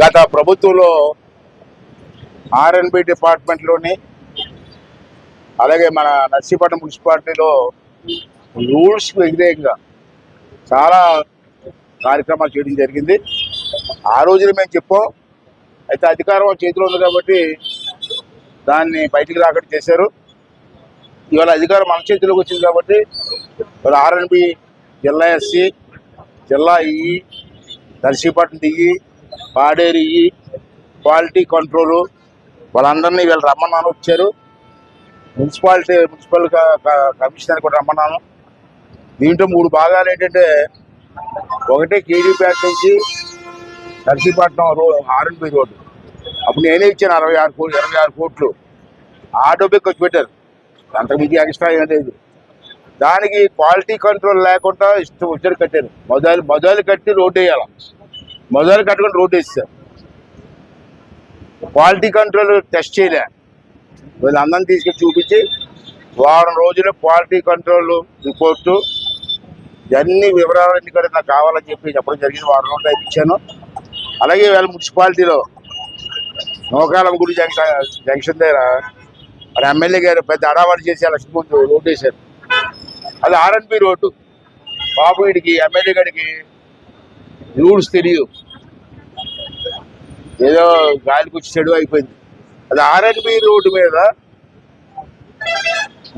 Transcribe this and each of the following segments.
గత ప్రభుత్వంలో ఆర్ఎన్బి డిపార్ట్మెంట్లోని అలాగే మన నర్సీపట్నం మున్సిపాలిటీలో రూల్స్కి వ్యతిరేకంగా చాలా కార్యక్రమాలు చేయడం జరిగింది. ఆ రోజున మేము చెప్పాం, అయితే అధికారం చేతిలో ఉంది కాబట్టి దాన్ని బయటికి రాకుండా చేశారు. ఇవాళ అధికారం మన చేతిలోకి వచ్చింది కాబట్టి ఇవాళ ఆర్ఎన్బి జిల్లా ఎస్సీ, జిల్లా EE, Narsipatnam DE, Paderu EE, quality control వాళ్ళందరినీ వీళ్ళు రమ్మన్నాను, వచ్చారు. మున్సిపల్ కమిషనర్ కూడా రమ్మన్నాను. దీంట్లో 3 భాగాలు ఏంటంటే, ఒకటి కేడీపేట నుంచి నర్సీపట్నం ఆర్ఎన్బి రోడ్డు అప్పుడు నేనే ఇచ్చాను 26 కోట్లు ఆ డబ్బే ఖర్చు పెట్టారు. అంతకు మించి ఎక్స్ట్రా ఏం లేదు. దానికి క్వాలిటీ కంట్రోల్ లేకుండా ఇష్టం వచ్చారు కట్టారు. మొదలు కట్టి రోడ్డు వేయాలి, మొదలు కట్టుకుని రోడ్డు వేస్తారు. క్వాలిటీ కంట్రోల్ టెస్ట్ చేయలే. వీళ్ళందరినీ తీసుకొని చూపించి వారం రోజుల్లో క్వాలిటీ కంట్రోల్ రిపోర్టు ఇవన్నీ వివరాలన్నీ కూడా నాకు కావాలని చెప్పి చెప్పడం జరిగింది. వారం రోజులు ఇప్పించాను. అలాగే వీళ్ళ మున్సిపాలిటీలో నోకాలం గుడి జంక్షన్ దగ్గర మరి ఎమ్మెల్యే గారు పెద్ద అడావాడి చేసి లక్ష్మీ ముందు రోడ్డు వేశారు. అది ఆర్ఎన్బి రోడ్డు. బాబు వీడికి ఎమ్మెల్యే గారికి రూల్స్ తెలియదు, ఏదో గాలికి వచ్చి చెడు అయిపోయింది. అది ఆర్ఎన్బి రోడ్డు మీద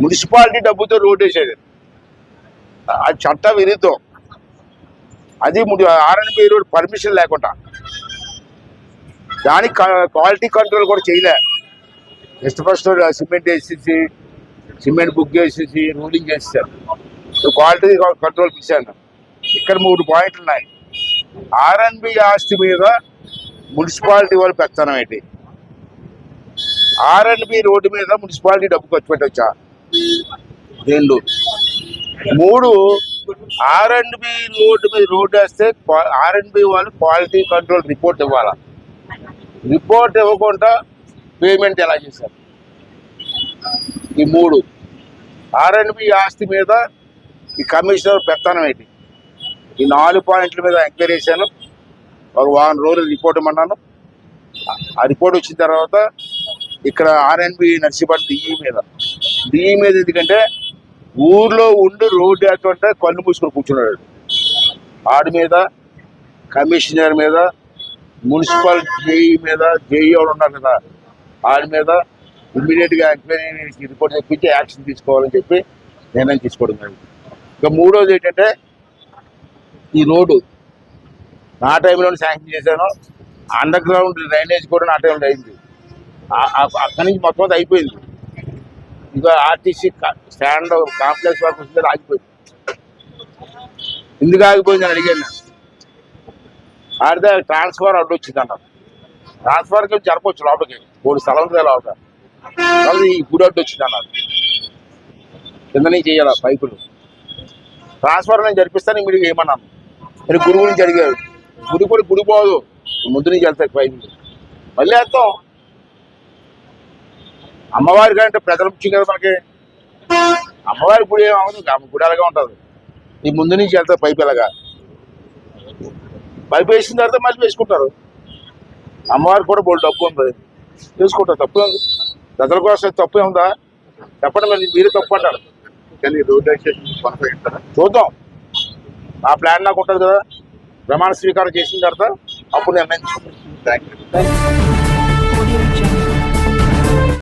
మున్సిపాలిటీ డబ్బుతో రోడ్డు వేసాడు. అది చట్ట విరుద్ధం. అది ఆర్ఎన్బి రోడ్ పర్మిషన్ లేకుండా దానికి క్వాలిటీ కంట్రోల్ కూడా చేయలే. ఫస్ట్ సిమెంట్ వేసేసి సిమెంట్ బుక్ చేసేసి రూలింగ్ చేసేసారు. క్వాలిటీ కంట్రోల్ ఇచ్చాను. ఇక్కడ 3 పాయింట్లు ఉన్నాయి. ఆర్ఎన్బి ఆస్తి మీద మున్సిపాలిటీ వాళ్ళు పెత్తనం ఏంటి, ఆర్ఎన్బి రోడ్డు మీద మున్సిపాలిటీ డబ్బు ఖర్చు పెట్టవచ్చా, 2. 3 ఆర్ఎన్బి రోడ్డు మీద రోడ్డు వేస్తే ఆర్ఎన్బి వాళ్ళు క్వాలిటీ కంట్రోల్ రిపోర్ట్ ఇవ్వాలా. రిపోర్ట్ ఇవ్వకుండా పేమెంట్ ఎలా చేశారు. ఈ 3 ఆర్ఎన్బి ఆస్తి మీద ఈ కమిషనర్ పెత్తనం ఏంటి, ఈ 4 పాయింట్ల మీద ఎంక్వైరీ చేశాను. ఒక వారం రోజులు రిపోర్ట్ ఇమ్మన్నాను. ఆ రిపోర్ట్ వచ్చిన తర్వాత ఇక్కడ ఆర్ఎన్బి నర్సీపట్నం డిఈ మీద ఎందుకంటే ఊర్లో ఉండి రోడ్డు వేస్తుంటే కళ్ళు మూసుకొని కూర్చున్నాడు. ఆడి మీద, కమిషనర్ మీద, మున్సిపల్ జేఈ మీద, జేఈ వాళ్ళు ఉన్నారు కదా ఆడి మీద ఇమ్మీడియట్గా ఎంక్వైరీ రిపోర్ట్ తెప్పించి యాక్షన్ తీసుకోవాలని చెప్పి నిర్ణయం తీసుకోవడం జరిగింది. ఇంకా 3వది ఏంటంటే, ఈ రోడ్డు నా టైంలోనే శాంక్షన్ చేశాను. అండర్ గ్రౌండ్ డ్రైనేజ్ కూడా నా టైంలో అయింది. అక్కడి నుంచి మొత్తం అయిపోయింది. ఇంకా ఆర్టీసీ స్టాండ్ కాంప్లెక్స్ వర్క్ వస్తుంది, ఆగిపోయింది. ఎందుకు ఆగిపోయింది అని అడిగాను నేను. ఆడితే ట్రాన్స్ఫర్ అడ్డు వచ్చింది అన్నారు. ట్రాన్స్ఫర్కి జరపవచ్చు లోపలికి, 3 స్థలం ఉంది లోపల. ఈ గుడి అడ్డు వచ్చింది అన్నారు. కింద నుంచి చేయాలి పైపులు. ట్రాన్స్ఫర్ నేను జరిపిస్తాను మీరు ఏమన్నాను. మీరు గుడి గురించి అడిగారు. గుడి కూడా గుడి పోదు, ముందు నుంచి వెళ్తాయి పైపులు. మళ్ళీ వేస్తాం. అమ్మవారి కంటే ప్రజలు ముఖ్యం కదా మనకి. అమ్మవారి గుడి ఏమవుతుంది, గుడి అలాగే ఉంటుంది. ఈ ముందు నుంచి వెళ్తారు పైపు ఎలాగా. పైపు వేసిన తర్వాత మళ్ళీ వేసుకుంటారు. అమ్మవారికి కూడా బోల్డ్ డబ్బు ఉంది, వేసుకుంటారు. తప్పు ఉంది, ప్రజల కోసం తప్పు ఉందా చెప్పండి. మరి మీరే తప్పు అంటారు. కానీ రోడ్ చూద్దాం. నా ప్లాన్ నాకు ఉంటుంది కదా. ప్రమాణ స్వీకారం చేసిన తర్వాత అప్పుడు నిర్ణయించుకుంటాం. Thank you.